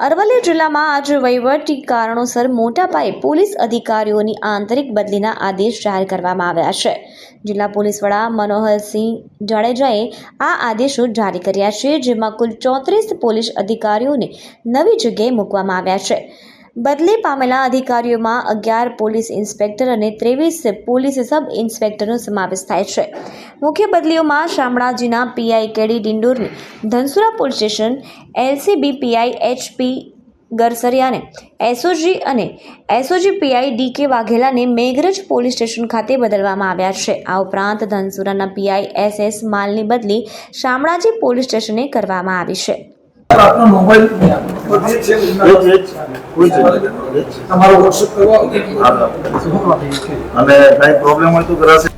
અરવલ્લી જિલ્લામાં આજે વહીવટી કારણોસર મોટા પાયે પોલીસ અધિકારીઓની આંતરિક બદલીના આદેશ જાહેર કરવામાં આવ્યા છે. જિલ્લા પોલીસ વડા મનોહરસિંહ જાડેજાએ આ આદેશો જારી કર્યા છે, જેમાં કુલ 34 પોલીસ અધિકારીઓને નવી જગ્યાએ મૂકવામાં આવ્યા છે. બદલી પામેલા અધિકારીઓમાં 11 પોલીસ ઇન્સ્પેક્ટર અને 23 પોલીસ સબ ઇન્સ્પેક્ટરનો સમાવેશ થાય છે. મુખ્ય બદલીઓમાં શામળાજીના પીઆઈ કેડી ડિંડોરની Dhansura police station, LCB PI HP ગરસરિયાને એસઓજી અને એસઓજી પીઆઈ ડીકે વાઘેલાને મેઘરજ પોલીસ સ્ટેશન ખાતે બદલવામાં આવ્યા છે. આ ઉપરાંત ધનસુરાના પીઆઈ એસએસ માલની બદલી શામળાજી પોલીસ સ્ટેશને કરવામાં આવી છે. આપનો મોબાઈલ તમારો વોટ્સએપ કરવા અને કઈ પ્રોબ્લેમ હોય તો કરાશે.